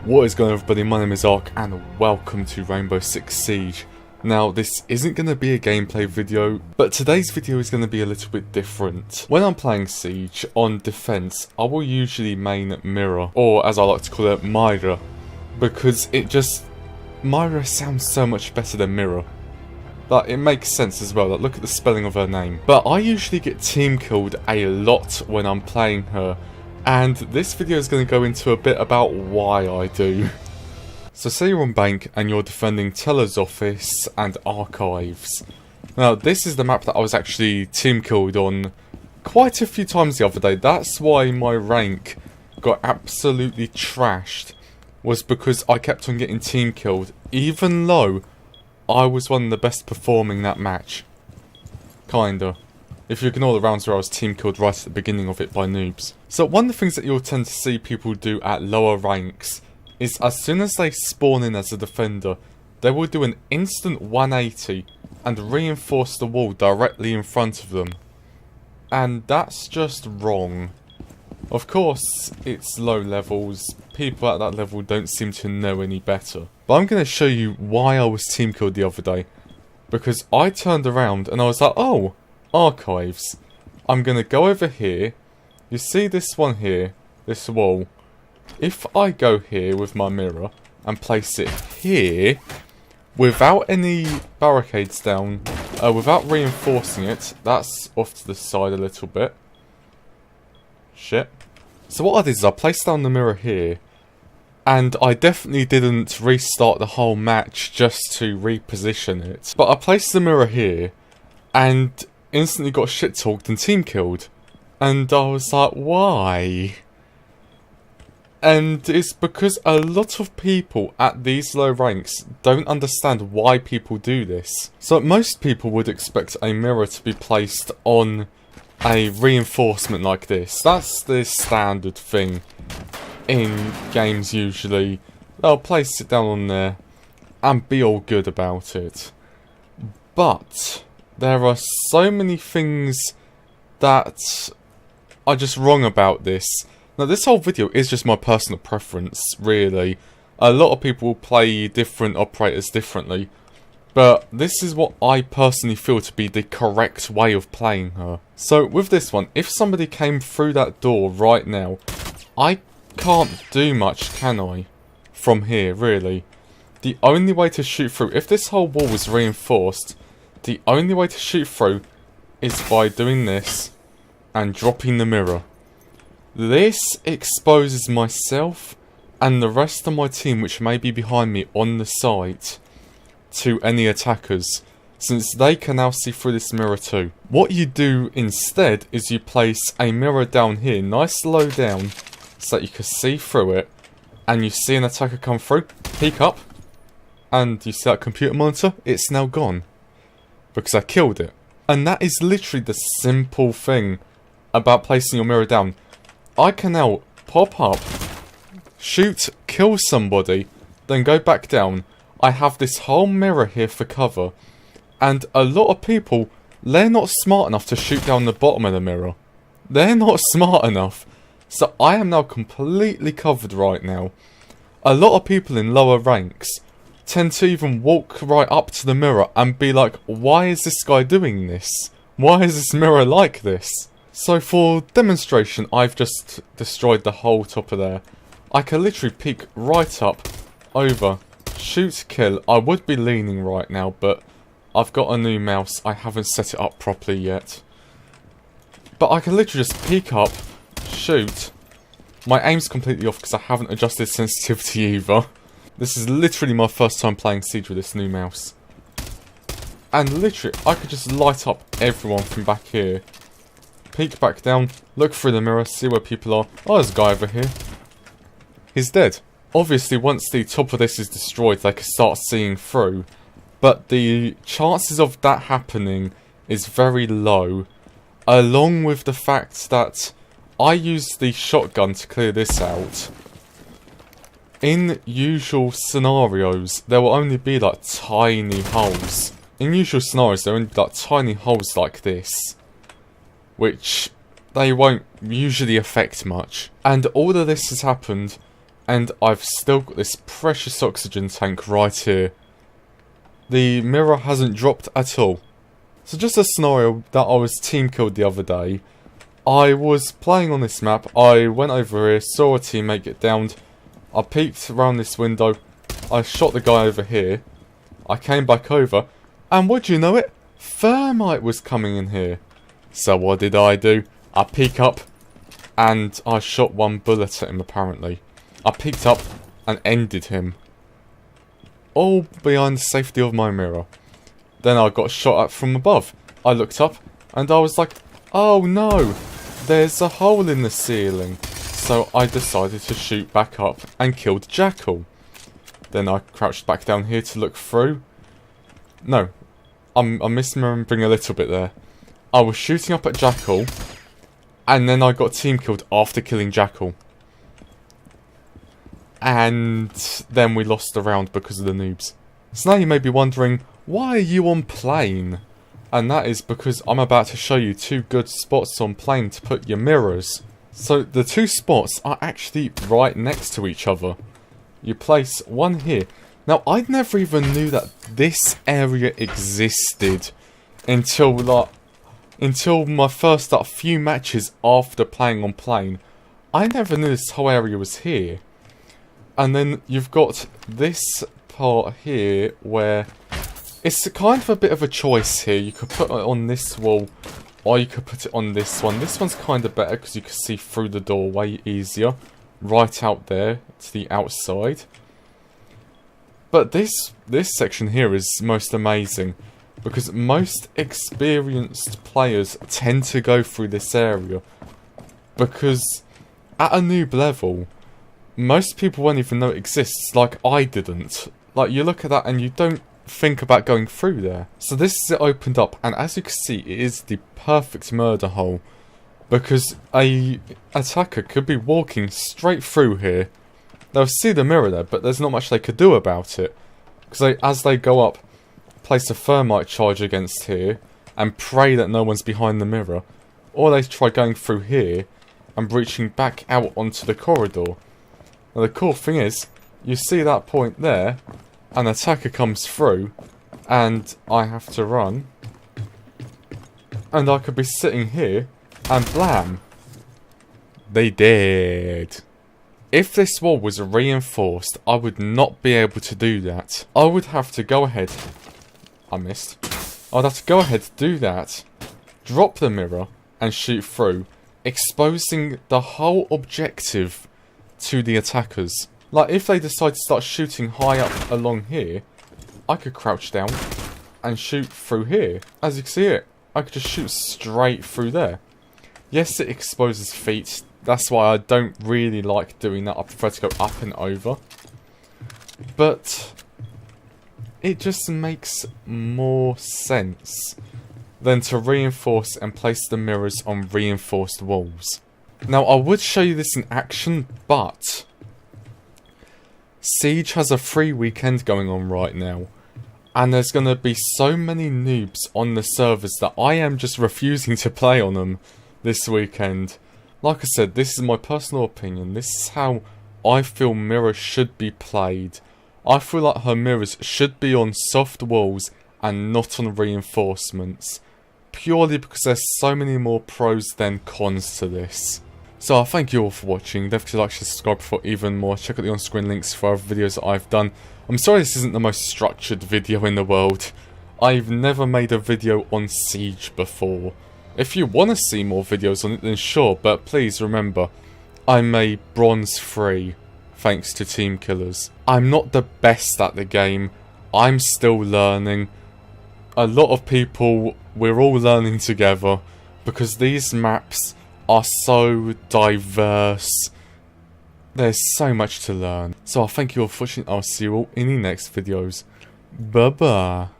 What is going on, everybody? My name is Ark and welcome to Rainbow Six Siege. Now, this isn't going to be a gameplay video, but today's video is going to be a little bit different. When I'm playing Siege on defense, I will usually main Mira, or as I like to call it, Mira, because Mira sounds so much better than Mira. Like, it makes sense as well. Like, look at the spelling of her name. But I usually get team killed a lot when I'm playing her. And this video is going to go into a bit about why I do. So say you're on bank and you're defending Teller's office and archives. Now this is the map that I was actually team killed on quite a few times the other day. That's why my rank got absolutely trashed. Was because I kept on getting team killed even though I was one of the best performing that match. Kinda. If you ignore the rounds where I was team killed right at the beginning of it by noobs. So one of the things that you'll tend to see people do at lower ranks is as soon as they spawn in as a defender, they will do an instant 180 and reinforce the wall directly in front of them. And that's just wrong. Of course, it's low levels, people at that level don't seem to know any better. But I'm going to show you why I was team killed the other day. Because I turned around and I was like, oh, archives. I'm going to go over here. You see this one here, this wall. If I go here with my mirror and place it here, without any barricades down, without reinforcing it, that's off to the side a little bit. Shit. So what I did is I placed down the mirror here, and I definitely didn't restart the whole match just to reposition it. But I placed the mirror here, and instantly got shit talked and team killed. And I was like, why? And it's because a lot of people at these low ranks don't understand why people do this. So most people would expect a mirror to be placed on a reinforcement like this. That's the standard thing in games usually. They'll place it down on there and be all good about it. But there are so many things that are just wrong about this. Now this whole video is just my personal preference, really. A lot of people will play different operators differently. But this is what I personally feel to be the correct way of playing her. So with this one, if somebody came through that door right now, I can't do much, can I? From here, really. The only way to shoot through, if this whole wall was reinforced, the only way to shoot through is by doing this and dropping the mirror. This exposes myself and the rest of my team, which may be behind me on the site, to any attackers, since they can now see through this mirror too. What you do instead is you place a mirror down here, nice low down, so that you can see through it, and you see an attacker come through, peek up, and you see that computer monitor, it's now gone. Because I killed it. And that is literally the simple thing about placing your mirror down. I can now pop up, shoot, kill somebody, then go back down. I have this whole mirror here for cover. And a lot of people, they're not smart enough to shoot down the bottom of the mirror. They're not smart enough. So I am now completely covered right now. A lot of people in lower ranks tend to even walk right up to the mirror and be like, why is this guy doing this? Why is this mirror like this? So for demonstration, I've just destroyed the whole top of there. I can literally peek right up, over, shoot, kill. I would be leaning right now, but I've got a new mouse. I haven't set it up properly yet. But I can literally just peek up, shoot. My aim's completely off because I haven't adjusted sensitivity either. This is literally my first time playing Siege with this new mouse. And literally, I could just light up everyone from back here. Peek back down, look through the mirror, see where people are. Oh, there's a guy over here. He's dead. Obviously, once the top of this is destroyed, they can start seeing through. But the chances of that happening is very low. Along with the fact that I used the shotgun to clear this out. In usual scenarios, there will only be like tiny holes. In usual scenarios, there will only be like tiny holes like this, which they won't usually affect much. And all of this has happened And I've still got this precious oxygen tank right here. The mirror hasn't dropped at all. So just a scenario that I was team killed the other day. I was playing on this map, I went over here, saw a teammate get downed. I peeked around this window, I shot the guy over here. I came back over, and would you know it, thermite was coming in here. So what did I do? I peek up, and I shot one bullet at him apparently. I peeked up and ended him. All behind the safety of my mirror. Then I got shot at from above. I looked up and I was like, oh no, there's a hole in the ceiling. So I decided to shoot back up and killed Jackal. Then I crouched back down here to look through. No, I'm misremembering a little bit there. I was shooting up at Jackal, and then I got team killed after killing Jackal. And then we lost the round because of the noobs. So now you may be wondering, why are you on plane? And that is because I'm about to show you 2 good spots on plane to put your mirrors. So the 2 spots are actually right next to each other. You place one here. Now I never even knew that this area existed until my first few matches after playing on plane. I never knew this whole area was here. And then you've got this part here where it's kind of a bit of a choice here. You could put it on this wall or you could put it on this one. This one's kind of better because you can see through the door way easier. Right out there to the outside. But this section here is most amazing because most experienced players tend to go through this area because at a noob level, most people won't even know it exists, like I didn't. Like, you look at that and you don't think about going through there. So this is it opened up, and as you can see, it is the perfect murder hole. Because a attacker could be walking straight through here. They'll see the mirror there, but there's not much they could do about it. Because as they go up, place a thermite charge against here, and pray that no one's behind the mirror. Or they try going through here, and breaching back out onto the corridor. Now the cool thing is, you see that point there, an attacker comes through, and I have to run, and I could be sitting here, and blam, they dead. If this wall was reinforced, I would not be able to do that. I would have to go ahead, I missed, I would have to go ahead, do that, drop the mirror, and shoot through, exposing the whole objective to the attackers. Like, if they decide to start shooting high up along here, I could crouch down and shoot through here. As you can see it, I could just shoot straight through there. Yes, it exposes feet. That's why I don't really like doing that. I prefer to go up and over. But it just makes more sense than to reinforce and place the mirrors on reinforced walls. Now, I would show you this in action, but Siege has a free weekend going on right now. And there's going to be so many noobs on the servers that I am just refusing to play on them this weekend. Like I said, this is my personal opinion. This is how I feel Mira should be played. I feel like her mirrors should be on soft walls and not on reinforcements. Purely because there's so many more pros than cons to this. So I thank you all for watching. Don't forget to like, share, subscribe for even more. Check out the on-screen links for other videos that I've done. I'm sorry this isn't the most structured video in the world. I've never made a video on Siege before. If you want to see more videos on it, then sure, but please remember, I'm a bronze 3, thanks to Team Killers. I'm not the best at the game. I'm still learning. A lot of people, we're all learning together, because these maps are so diverse. There's so much to learn. So I thank you all for watching. I'll see you all in the next videos. Bye bye.